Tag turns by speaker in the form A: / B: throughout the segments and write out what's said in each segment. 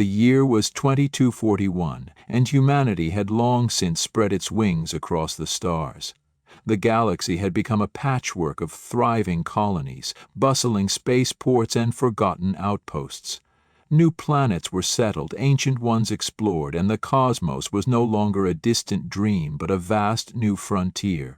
A: The year was 2241, and humanity had long since spread its wings across the stars. The galaxy had become a patchwork of thriving colonies, bustling spaceports, and forgotten outposts. New planets were settled, ancient ones explored, and the cosmos was no longer a distant dream but a vast new frontier.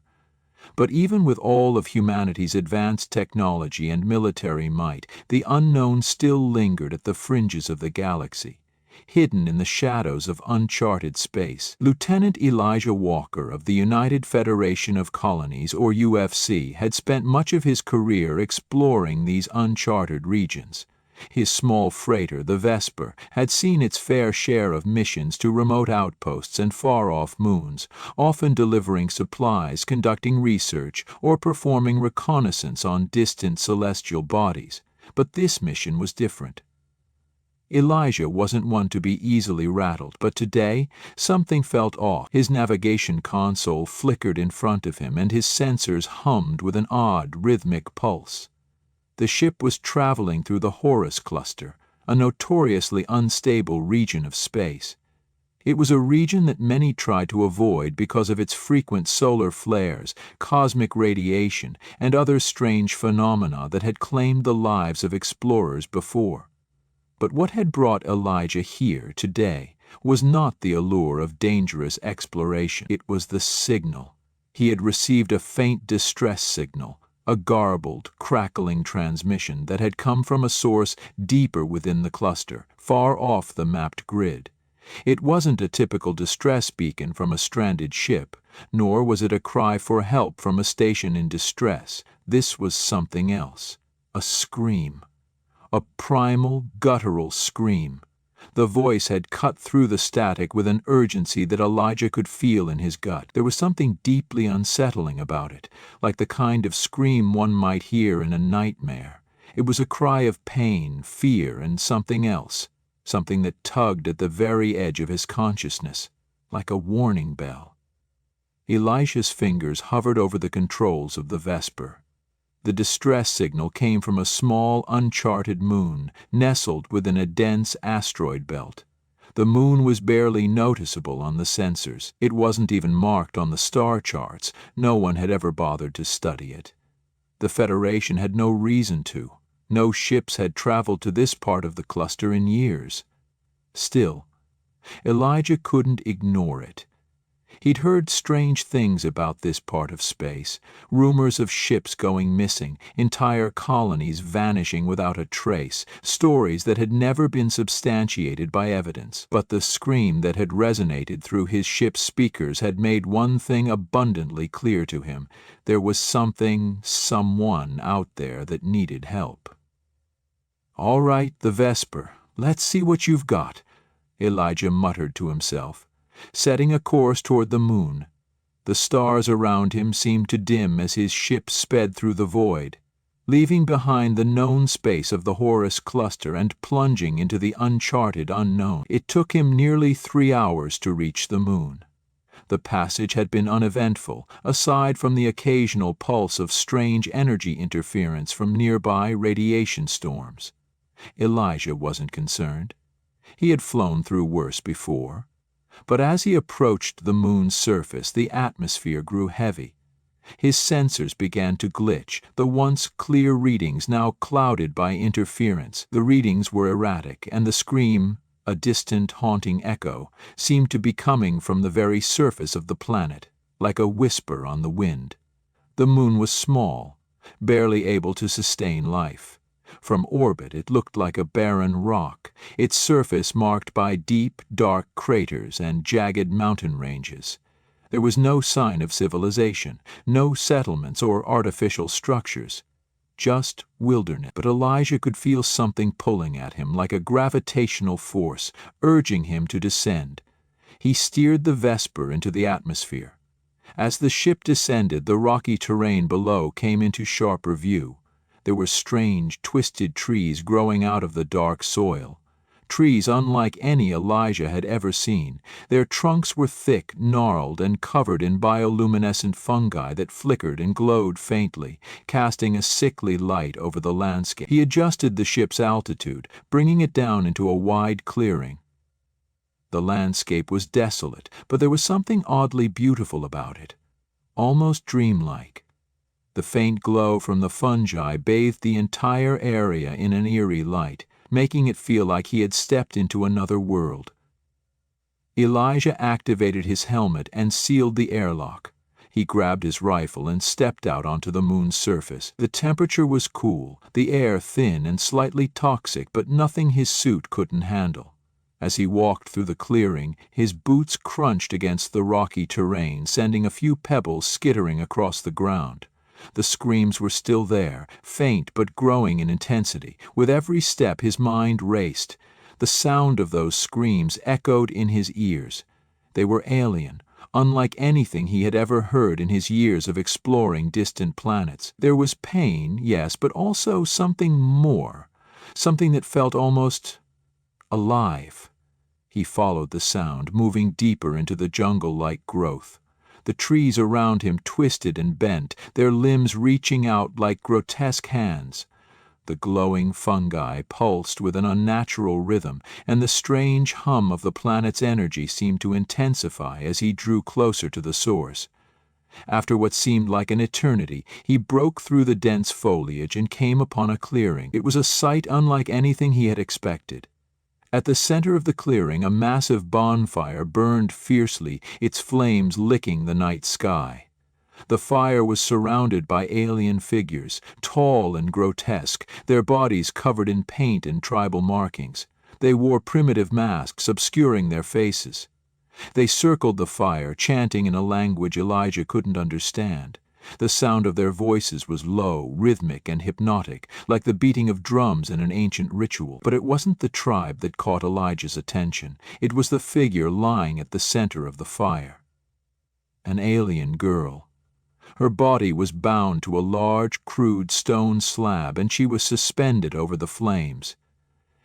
A: But even with all of humanity's advanced technology and military might, the unknown still lingered at the fringes of the galaxy, hidden in the shadows of uncharted space. Lieutenant Elijah Walker of the United Federation of Colonies, or UFC, had spent much of his career exploring these uncharted regions. His small freighter, the Vesper, had seen its fair share of missions to remote outposts and far-off moons, often delivering supplies, conducting research, or performing reconnaissance on distant celestial bodies. But this mission was different. Elijah wasn't one to be easily rattled, but today something felt off. His navigation console flickered in front of him, and his sensors hummed with an odd, rhythmic pulse. The ship was traveling through the Horus Cluster, a notoriously unstable region of space. It was a region that many tried to avoid because of its frequent solar flares, cosmic radiation, and other strange phenomena that had claimed the lives of explorers before. But what had brought Elijah here today was not the allure of dangerous exploration. It was the signal. He had received a faint distress signal, a garbled, crackling transmission that had come from a source deeper within the cluster, far off the mapped grid. It wasn't a typical distress beacon from a stranded ship, nor was it a cry for help from a station in distress. This was something else. A scream. A primal, guttural scream. The voice had cut through the static with an urgency that Elijah could feel in his gut. There was something deeply unsettling about it, like the kind of scream one might hear in a nightmare. It was a cry of pain, fear, and something else, something that tugged at the very edge of his consciousness, like a warning bell. Elijah's fingers hovered over the controls of the Vesper. The distress signal came from a small, uncharted moon, nestled within a dense asteroid belt. The moon was barely noticeable on the sensors. It wasn't even marked on the star charts. No one had ever bothered to study it. The Federation had no reason to. No ships had traveled to this part of the cluster in years. Still, Elijah couldn't ignore it. He'd heard strange things about this part of space, rumors of ships going missing, entire colonies vanishing without a trace, stories that had never been substantiated by evidence. But the scream that had resonated through his ship's speakers had made one thing abundantly clear to him. There was something, someone out there that needed help. "All right, the Vesper, let's see what you've got," Elijah muttered to himself, setting a course toward the moon. The stars around him seemed to dim as his ship sped through the void, leaving behind the known space of the Horus Cluster and plunging into the uncharted unknown. It took him nearly 3 hours to reach the moon. The passage had been uneventful, aside from the occasional pulse of strange energy interference from nearby radiation storms. Elijah wasn't concerned. He had flown through worse before. But as he approached the moon's surface, the atmosphere grew heavy. His sensors began to glitch, the once clear readings now clouded by interference. The readings were erratic, and the scream, a distant, haunting echo, seemed to be coming from the very surface of the planet, like a whisper on the wind. The moon was small, barely able to sustain life. From orbit it looked like a barren rock, its surface marked by deep, dark craters and jagged mountain ranges. There was no sign of civilization, no settlements or artificial structures, just wilderness. But Elijah could feel something pulling at him like a gravitational force, urging him to descend. He steered the Vesper into the atmosphere. As the ship descended, the rocky terrain below came into sharper view. There were strange, twisted trees growing out of the dark soil, trees unlike any Elijah had ever seen. Their trunks were thick, gnarled, and covered in bioluminescent fungi that flickered and glowed faintly, casting a sickly light over the landscape. He adjusted the ship's altitude, bringing it down into a wide clearing. The landscape was desolate, but there was something oddly beautiful about it, almost dreamlike. The faint glow from the fungi bathed the entire area in an eerie light, making it feel like he had stepped into another world. Elijah activated his helmet and sealed the airlock. He grabbed his rifle and stepped out onto the moon's surface. The temperature was cool, the air thin and slightly toxic, but nothing his suit couldn't handle. As he walked through the clearing, his boots crunched against the rocky terrain, sending a few pebbles skittering across the ground. The screams were still there, faint but growing in intensity. With every step his mind raced. The sound of those screams echoed in his ears. They were alien, unlike anything he had ever heard in his years of exploring distant planets. There was pain, yes, but also something more, something that felt almost alive. He followed the sound, moving deeper into the jungle-like growth. The trees around him twisted and bent, their limbs reaching out like grotesque hands. The glowing fungi pulsed with an unnatural rhythm, and the strange hum of the planet's energy seemed to intensify as he drew closer to the source. After what seemed like an eternity, he broke through the dense foliage and came upon a clearing. It was a sight unlike anything he had expected. At the center of the clearing, a massive bonfire burned fiercely, its flames licking the night sky. The fire was surrounded by alien figures, tall and grotesque, their bodies covered in paint and tribal markings. They wore primitive masks obscuring their faces. They circled the fire, chanting in a language Elijah couldn't understand. The sound of their voices was low, rhythmic, and hypnotic, like the beating of drums in an ancient ritual. But it wasn't the tribe that caught Elijah's attention. It was the figure lying at the center of the fire. An alien girl. Her body was bound to a large, crude stone slab, and she was suspended over the flames.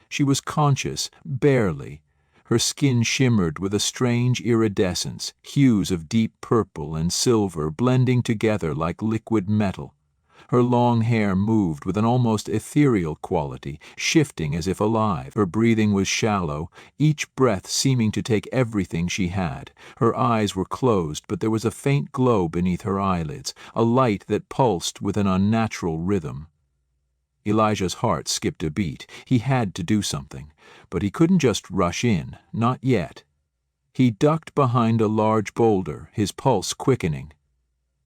A: She was conscious, barely. Her skin shimmered with a strange iridescence, hues of deep purple and silver blending together like liquid metal. Her long hair moved with an almost ethereal quality, shifting as if alive. Her breathing was shallow, each breath seeming to take everything she had. Her eyes were closed, but there was a faint glow beneath her eyelids, a light that pulsed with an unnatural rhythm. Elijah's heart skipped a beat. He had to do something, but he couldn't just rush in, not yet. He ducked behind a large boulder, his pulse quickening.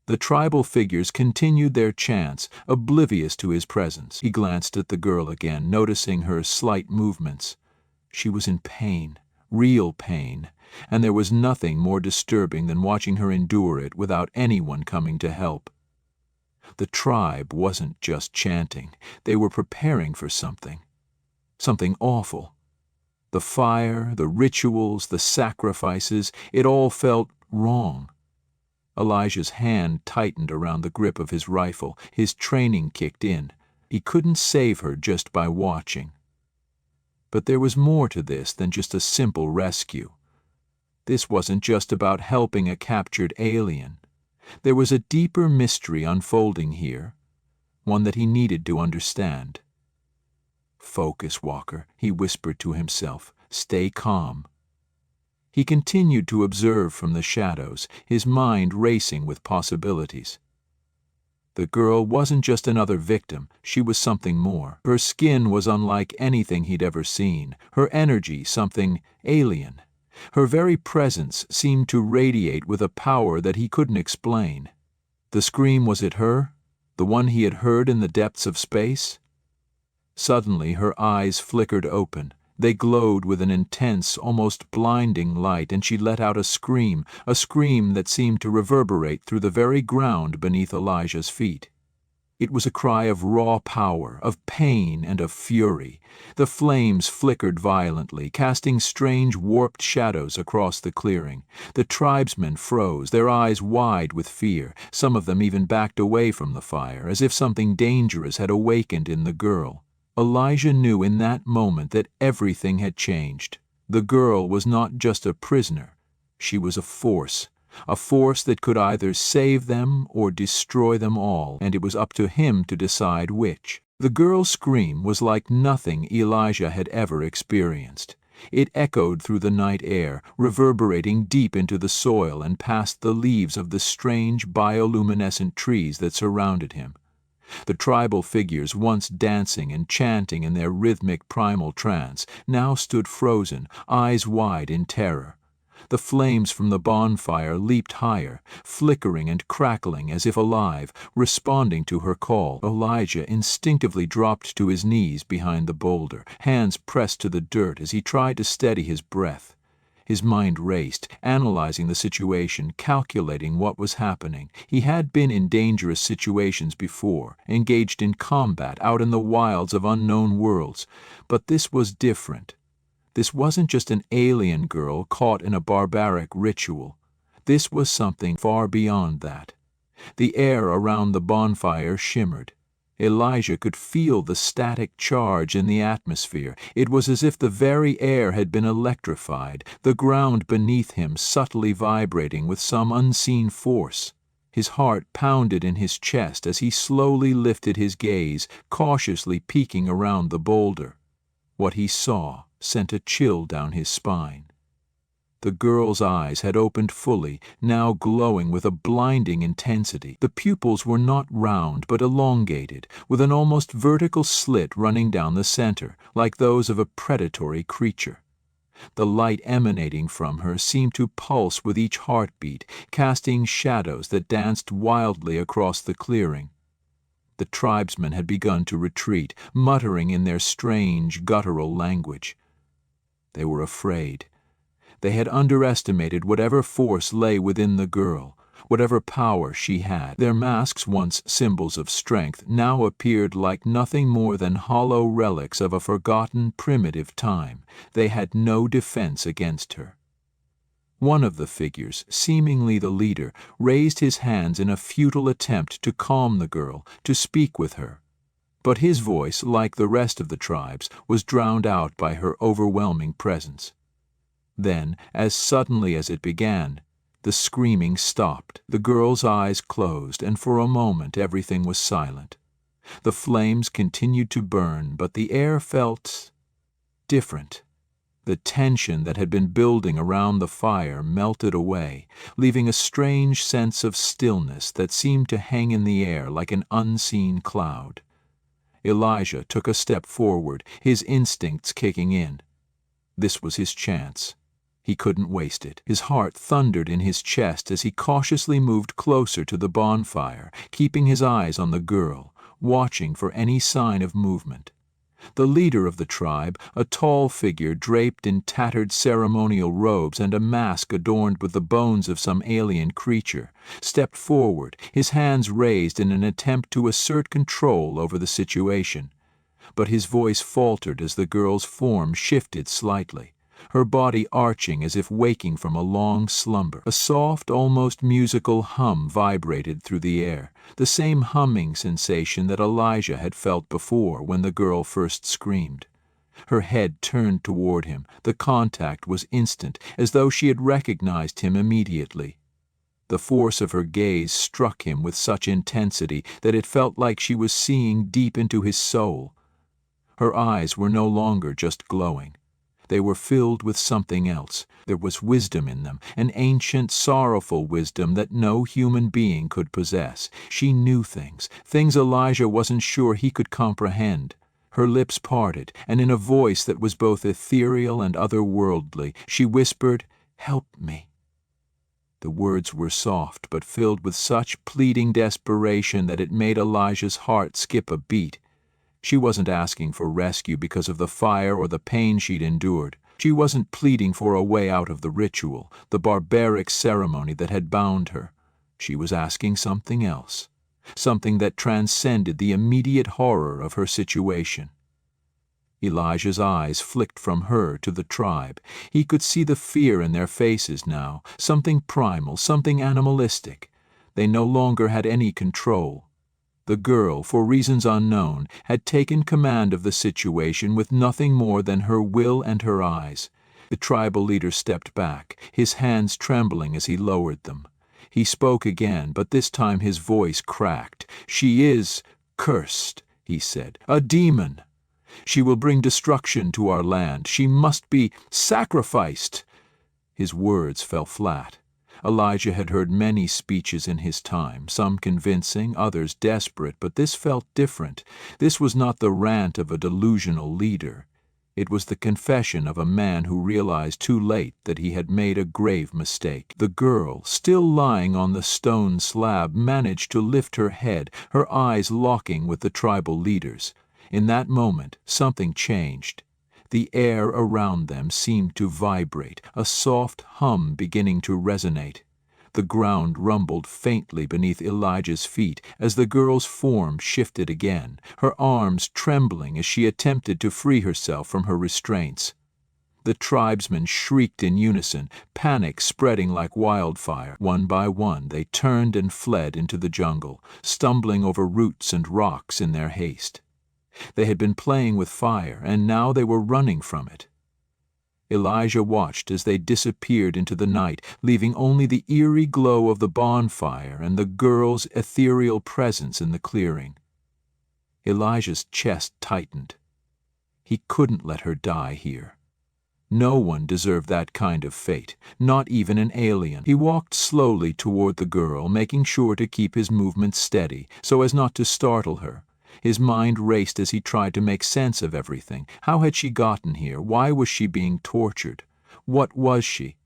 A: The tribal figures continued their chants, oblivious to his presence. He glanced at the girl again, noticing her slight movements. She was in pain, real pain, and there was nothing more disturbing than watching her endure it without anyone coming to help. The tribe wasn't just chanting. They were preparing for something awful. The fire, the rituals, the sacrifices, it all felt wrong. Elijah's hand tightened around the grip of his rifle. His training kicked in. He couldn't save her just by watching. But there was more to this than just a simple rescue. This wasn't just about helping a captured alien. There was a deeper mystery unfolding here, one that he needed to understand. "Focus, Walker," he whispered to himself. "Stay calm." He continued to observe from the shadows, his mind racing with possibilities. The girl wasn't just another victim, she was something more. Her skin was unlike anything he'd ever seen, her energy something alien. Her very presence seemed to radiate with a power that he couldn't explain. The scream, was it her? The one he had heard in the depths of space? Suddenly her eyes flickered open. They glowed with an intense, almost blinding light, and she let out a scream that seemed to reverberate through the very ground beneath Elijah's feet. It was a cry of raw power, of pain and of fury. The flames flickered violently, casting strange warped shadows across the clearing. The tribesmen froze, their eyes wide with fear. Some of them even backed away from the fire, as if something dangerous had awakened in the girl. Elijah knew in that moment that everything had changed. The girl was not just a prisoner. She was a force that could either save them or destroy them all, and it was up to him to decide which. The girl's scream was like nothing Elijah had ever experienced. It echoed through the night air, reverberating deep into the soil and past the leaves of the strange bioluminescent trees that surrounded him. The tribal figures, once dancing and chanting in their rhythmic primal trance, now stood frozen, eyes wide in terror. The flames from the bonfire leaped higher, flickering and crackling as if alive, responding to her call. Elijah instinctively dropped to his knees behind the boulder, hands pressed to the dirt as he tried to steady his breath. His mind raced, analyzing the situation, calculating what was happening. He had been in dangerous situations before, engaged in combat out in the wilds of unknown worlds, but this was different. This wasn't just an alien girl caught in a barbaric ritual. This was something far beyond that. The air around the bonfire shimmered. Elijah could feel the static charge in the atmosphere. It was as if the very air had been electrified, the ground beneath him subtly vibrating with some unseen force. His heart pounded in his chest as he slowly lifted his gaze, cautiously peeking around the boulder. What he saw sent a chill down his spine. The girl's eyes had opened fully, now glowing with a blinding intensity. The pupils were not round but elongated, with an almost vertical slit running down the center, like those of a predatory creature. The light emanating from her seemed to pulse with each heartbeat, casting shadows that danced wildly across the clearing. The tribesmen had begun to retreat, muttering in their strange, guttural language. They were afraid. They had underestimated whatever force lay within the girl, whatever power she had. Their masks, once symbols of strength, now appeared like nothing more than hollow relics of a forgotten primitive time. They had no defense against her. One of the figures, seemingly the leader, raised his hands in a futile attempt to calm the girl, to speak with her. But his voice, like the rest of the tribes, was drowned out by her overwhelming presence. Then, as suddenly as it began, the screaming stopped. The girl's eyes closed, and for a moment everything was silent. The flames continued to burn, but the air felt different. The tension that had been building around the fire melted away, leaving a strange sense of stillness that seemed to hang in the air like an unseen cloud. Elijah took a step forward, his instincts kicking in. This was his chance. He couldn't waste it. His heart thundered in his chest as he cautiously moved closer to the bonfire, keeping his eyes on the girl, watching for any sign of movement. The leader of the tribe, a tall figure draped in tattered ceremonial robes and a mask adorned with the bones of some alien creature, stepped forward, his hands raised in an attempt to assert control over the situation. But his voice faltered as the girl's form shifted slightly, her body arching as if waking from a long slumber. A soft, almost musical hum vibrated through the air, the same humming sensation that Elijah had felt before when the girl first screamed. Her head turned toward him. The contact was instant, as though she had recognized him immediately. The force of her gaze struck him with such intensity that it felt like she was seeing deep into his soul. Her eyes were no longer just glowing. They were filled with something else. There was wisdom in them, an ancient, sorrowful wisdom that no human being could possess. She knew things Elijah wasn't sure he could comprehend. Her lips parted, and in a voice that was both ethereal and otherworldly, she whispered, "Help me." The words were soft, but filled with such pleading desperation that it made Elijah's heart skip a beat. She wasn't asking for rescue because of the fire or the pain she'd endured. She wasn't pleading for a way out of the ritual, the barbaric ceremony that had bound her. She was asking something else, something that transcended the immediate horror of her situation. Elijah's eyes flicked from her to the tribe. He could see the fear in their faces now, something primal, something animalistic. They no longer had any control. The girl, for reasons unknown, had taken command of the situation with nothing more than her will and her eyes. The tribal leader stepped back, his hands trembling as he lowered them. He spoke again, but this time his voice cracked. "She is cursed," he said, "a demon. She will bring destruction to our land. She must be sacrificed." His words fell flat. Elijah had heard many speeches in his time, some convincing, others desperate, but this felt different. This was not the rant of a delusional leader. It was the confession of a man who realized too late that he had made a grave mistake. The girl, still lying on the stone slab, managed to lift her head, her eyes locking with the tribal leaders. In that moment, something changed. The air around them seemed to vibrate, a soft hum beginning to resonate. The ground rumbled faintly beneath Elijah's feet as the girl's form shifted again, her arms trembling as she attempted to free herself from her restraints. The tribesmen shrieked in unison, panic spreading like wildfire. One by one they turned and fled into the jungle, stumbling over roots and rocks in their haste. They had been playing with fire, and now they were running from it. Elijah watched as they disappeared into the night, leaving only the eerie glow of the bonfire and the girl's ethereal presence in the clearing. Elijah's chest tightened. He couldn't let her die here. No one deserved that kind of fate, not even an alien. He walked slowly toward the girl, making sure to keep his movements steady, so as not to startle her. His mind raced as he tried to make sense of everything. How had she gotten here? Why was she being tortured? What was she?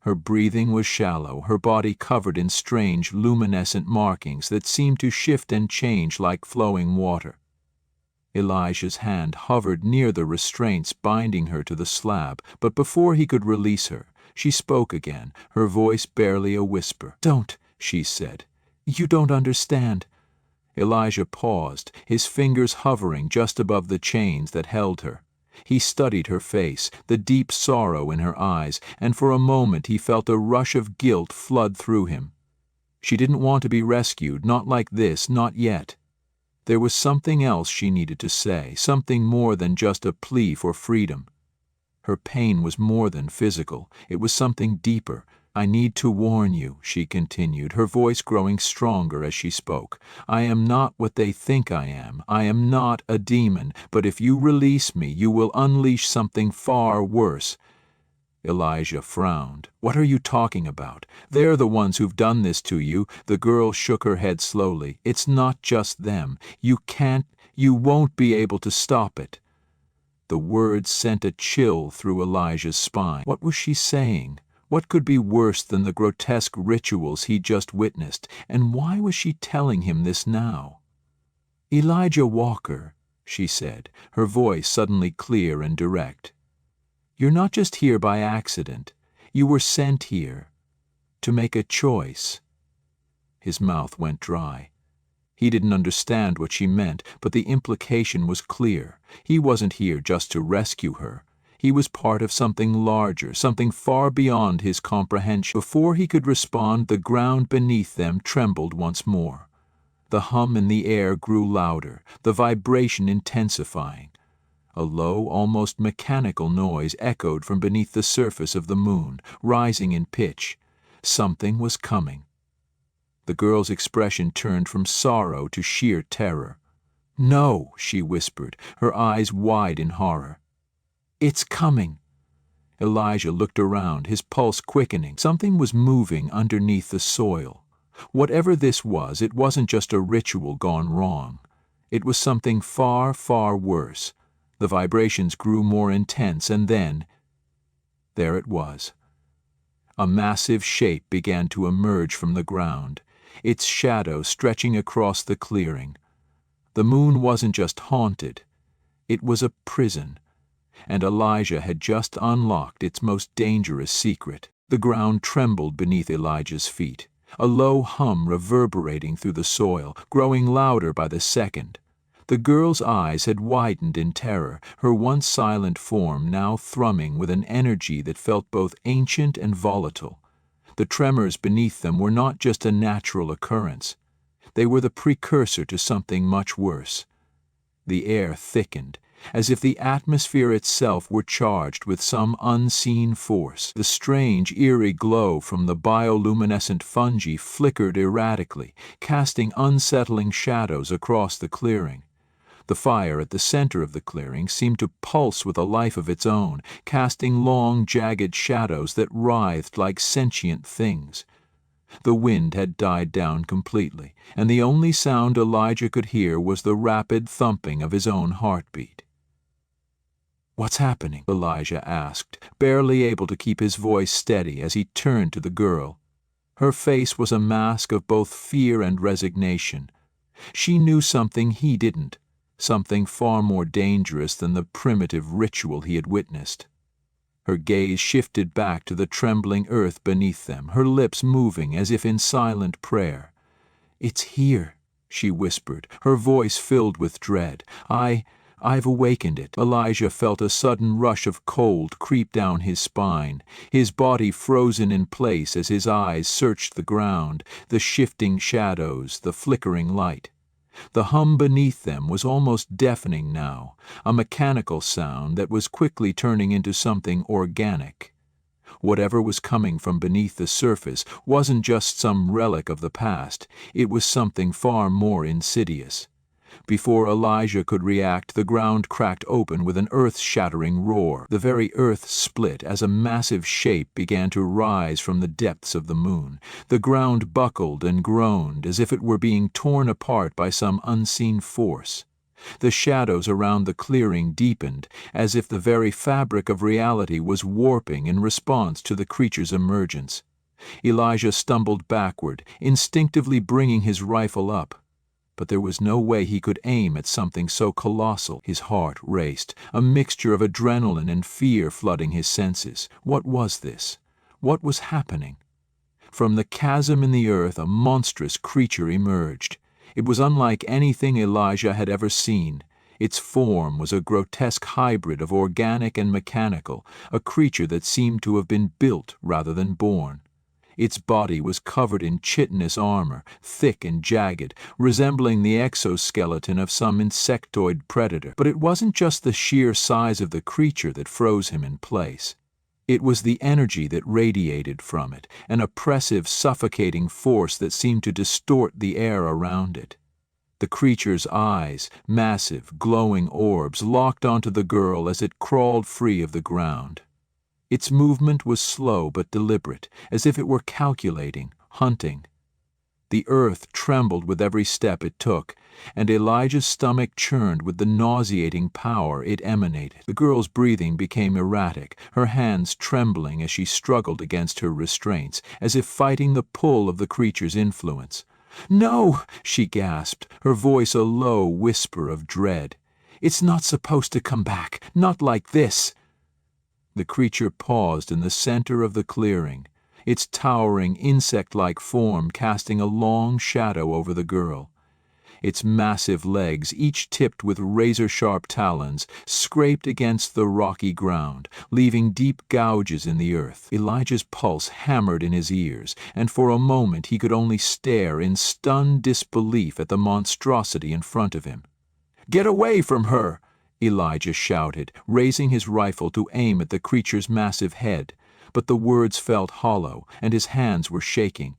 A: Her breathing was shallow, her body covered in strange, luminescent markings that seemed to shift and change like flowing water. Elijah's hand hovered near the restraints binding her to the slab, but before he could release her, she spoke again, her voice barely a whisper. "Don't," she said. "You don't understand." Elijah paused, his fingers hovering just above the chains that held her. He studied her face, the deep sorrow in her eyes, and for a moment he felt a rush of guilt flood through him. She didn't want to be rescued, not like this, not yet. There was something else she needed to say, something more than just a plea for freedom. Her pain was more than physical, it was something deeper. "I need to warn you," she continued, her voice growing stronger as she spoke. "I am not what they think I am. I am not a demon, but if you release me, you will unleash something far worse." Elijah frowned. "What are you talking about? They're the ones who've done this to you." The girl shook her head slowly. "It's not just them. You won't be able to stop it." The words sent a chill through Elijah's spine. What was she saying? What could be worse than the grotesque rituals he'd just witnessed, and why was she telling him this now? "Elijah Walker," she said, her voice suddenly clear and direct. "You're not just here by accident. You were sent here to make a choice." His mouth went dry. He didn't understand what she meant, but the implication was clear. He wasn't here just to rescue her. He was part of something larger, something far beyond his comprehension. Before he could respond, the ground beneath them trembled once more. The hum in the air grew louder, the vibration intensifying. A low, almost mechanical noise echoed from beneath the surface of the moon, rising in pitch. Something was coming. The girl's expression turned from sorrow to sheer terror. "No," she whispered, her eyes wide in horror. "It's coming." Elijah looked around, his pulse quickening. Something was moving underneath the soil. Whatever this was, it wasn't just a ritual gone wrong. It was something far, far worse. The vibrations grew more intense, and then, there it was. A massive shape began to emerge from the ground, its shadow stretching across the clearing. The moon wasn't just haunted, it was a prison. And Elijah had just unlocked its most dangerous secret. The ground trembled beneath Elijah's feet, a low hum reverberating through the soil, growing louder by the second. The girl's eyes had widened in terror, her once silent form now thrumming with an energy that felt both ancient and volatile. The tremors beneath them were not just a natural occurrence. They were the precursor to something much worse. The air thickened, as if the atmosphere itself were charged with some unseen force. The strange, eerie glow from the bioluminescent fungi flickered erratically, casting unsettling shadows across the clearing. The fire at the center of the clearing seemed to pulse with a life of its own, casting long, jagged shadows that writhed like sentient things. The wind had died down completely, and the only sound Elijah could hear was the rapid thumping of his own heartbeat. "What's happening?" Elijah asked, barely able to keep his voice steady as he turned to the girl. Her face was a mask of both fear and resignation. She knew something he didn't, something far more dangerous than the primitive ritual he had witnessed. Her gaze shifted back to the trembling earth beneath them, her lips moving as if in silent prayer. "It's here," she whispered, her voice filled with dread. I've awakened it." Elijah felt a sudden rush of cold creep down his spine, his body frozen in place as his eyes searched the ground, the shifting shadows, the flickering light. The hum beneath them was almost deafening now, a mechanical sound that was quickly turning into something organic. Whatever was coming from beneath the surface wasn't just some relic of the past, it was something far more insidious. Before Elijah could react, the ground cracked open with an earth-shattering roar. The very earth split as a massive shape began to rise from the depths of the moon. The ground buckled and groaned as if it were being torn apart by some unseen force. The shadows around the clearing deepened, as if the very fabric of reality was warping in response to the creature's emergence. Elijah stumbled backward, instinctively bringing his rifle up. But there was no way he could aim at something so colossal. His heart raced, a mixture of adrenaline and fear flooding his senses. What was this? What was happening? From the chasm in the earth a monstrous creature emerged. It was unlike anything Elijah had ever seen. Its form was a grotesque hybrid of organic and mechanical, a creature that seemed to have been built rather than born. Its body was covered in chitinous armor, thick and jagged, resembling the exoskeleton of some insectoid predator. But it wasn't just the sheer size of the creature that froze him in place. It was the energy that radiated from it, an oppressive, suffocating force that seemed to distort the air around it. The creature's eyes, massive, glowing orbs, locked onto the girl as it crawled free of the ground. Its movement was slow but deliberate, as if it were calculating, hunting. The earth trembled with every step it took, and Elijah's stomach churned with the nauseating power it emanated. The girl's breathing became erratic, her hands trembling as she struggled against her restraints, as if fighting the pull of the creature's influence. "No!" she gasped, her voice a low whisper of dread. "It's not supposed to come back, not like this." The creature paused in the center of the clearing, its towering insect-like form casting a long shadow over the girl. Its massive legs, each tipped with razor-sharp talons, scraped against the rocky ground, leaving deep gouges in the earth. Elijah's pulse hammered in his ears, and for a moment he could only stare in stunned disbelief at the monstrosity in front of him. "Get away from her!" Elijah shouted, raising his rifle to aim at the creature's massive head, but the words felt hollow, and his hands were shaking.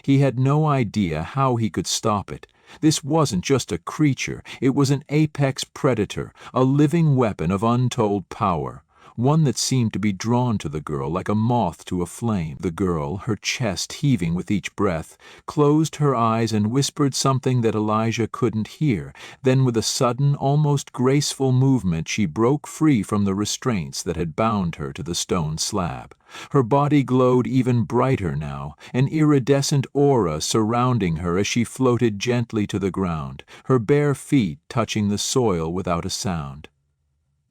A: He had no idea how he could stop it. This wasn't just a creature, it was an apex predator, a living weapon of untold power, one that seemed to be drawn to the girl like a moth to a flame. The girl, her chest heaving with each breath, closed her eyes and whispered something that Elijah couldn't hear. Then with a sudden, almost graceful movement, she broke free from the restraints that had bound her to the stone slab. Her body glowed even brighter now, an iridescent aura surrounding her as she floated gently to the ground, her bare feet touching the soil without a sound.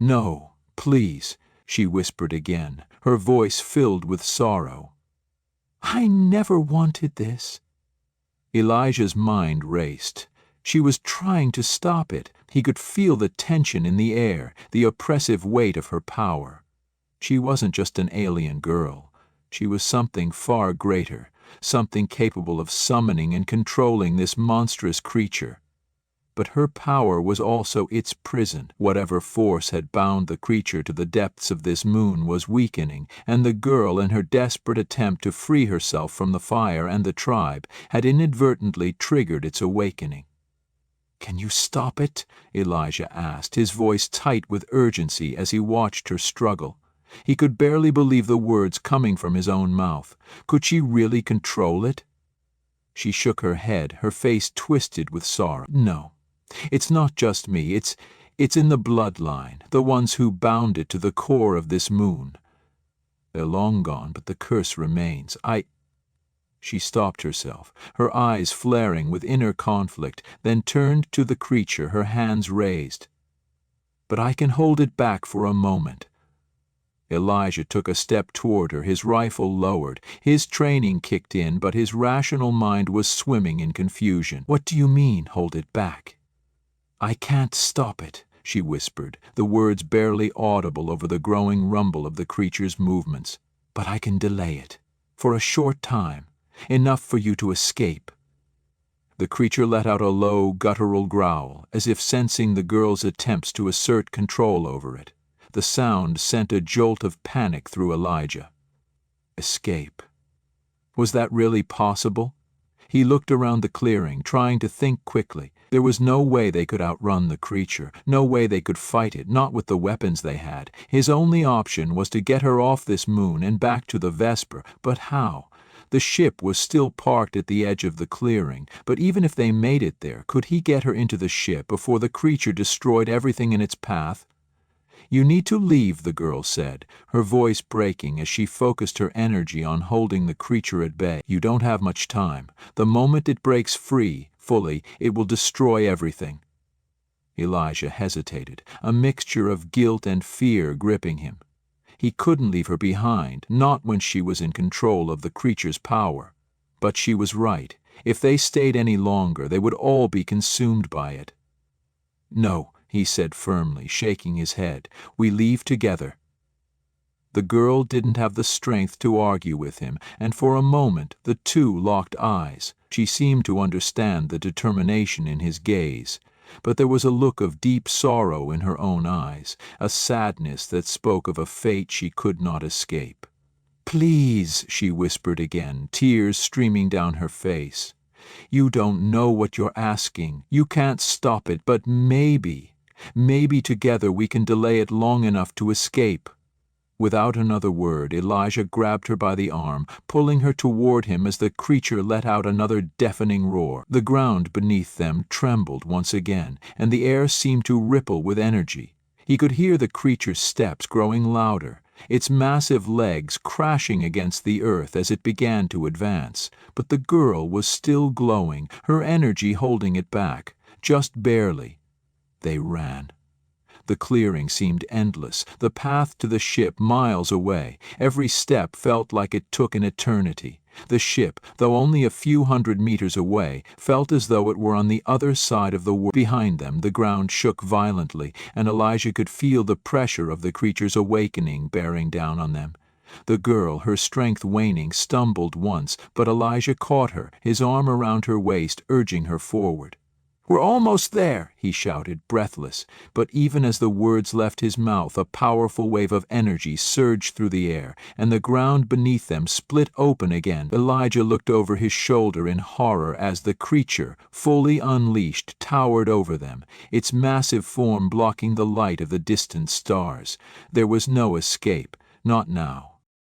A: "No, please," she whispered again, her voice filled with sorrow. "I never wanted this." Elijah's mind raced. She was trying to stop it. He could feel the tension in the air, the oppressive weight of her power. She wasn't just an alien girl. She was something far greater, something capable of summoning and controlling this monstrous creature. But her power was also its prison. Whatever force had bound the creature to the depths of this moon was weakening, and the girl, in her desperate attempt to free herself from the fire and the tribe, had inadvertently triggered its awakening. "Can you stop it?" Elijah asked, his voice tight with urgency as he watched her struggle. He could barely believe the words coming from his own mouth. Could she really control it? She shook her head, her face twisted with sorrow. "No. It's not just me. It's in the bloodline, the ones who bound it to the core of this moon. They're long gone, but the curse remains. She stopped herself, her eyes flaring with inner conflict, then turned to the creature, her hands raised. "But I can hold it back for a moment." Elijah took a step toward her, his rifle lowered. His training kicked in, but his rational mind was swimming in confusion. "What do you mean, hold it back?" "I can't stop it," she whispered, the words barely audible over the growing rumble of the creature's movements. "But I can delay it. For a short time. Enough for you to escape." The creature let out a low, guttural growl, as if sensing the girl's attempts to assert control over it. The sound sent a jolt of panic through Elijah. Escape. Was that really possible? He looked around the clearing, trying to think quickly. There was no way they could outrun the creature, no way they could fight it, not with the weapons they had. His only option was to get her off this moon and back to the Vesper. But how? The ship was still parked at the edge of the clearing, but even if they made it there, could he get her into the ship before the creature destroyed everything in its path? "You need to leave," the girl said, her voice breaking as she focused her energy on holding the creature at bay. "You don't have much time. The moment it breaks free, fully, it will destroy everything." Elijah hesitated, a mixture of guilt and fear gripping him. He couldn't leave her behind, not when she was in control of the creature's power. But she was right. If they stayed any longer, they would all be consumed by it. "No," he said firmly, shaking his head. "We leave together." The girl didn't have the strength to argue with him, and for a moment the two locked eyes. She seemed to understand the determination in his gaze, but there was a look of deep sorrow in her own eyes, a sadness that spoke of a fate she could not escape. "Please," she whispered again, tears streaming down her face. "You don't know what you're asking. You can't stop it, but maybe together we can delay it long enough to escape." Without another word, Elijah grabbed her by the arm, pulling her toward him as the creature let out another deafening roar. The ground beneath them trembled once again, and the air seemed to ripple with energy. He could hear the creature's steps growing louder, its massive legs crashing against the earth as it began to advance. But the girl was still glowing, her energy holding it back, just barely. They ran. The clearing seemed endless, the path to the ship miles away. Every step felt like it took an eternity. The ship, though only a few hundred meters away, felt as though it were on the other side of the world. Behind them, the ground shook violently, and Elijah could feel the pressure of the creature's awakening bearing down on them. The girl, her strength waning, stumbled once, but Elijah caught her, his arm around her waist, urging her forward. "We're almost there," he shouted, breathless. But even as the words left his mouth, a powerful wave of energy surged through the air, and the ground beneath them split open again. Elijah looked over his shoulder in horror as the creature, fully unleashed, towered over them, its massive form blocking the light of the distant stars. There was no escape, not now.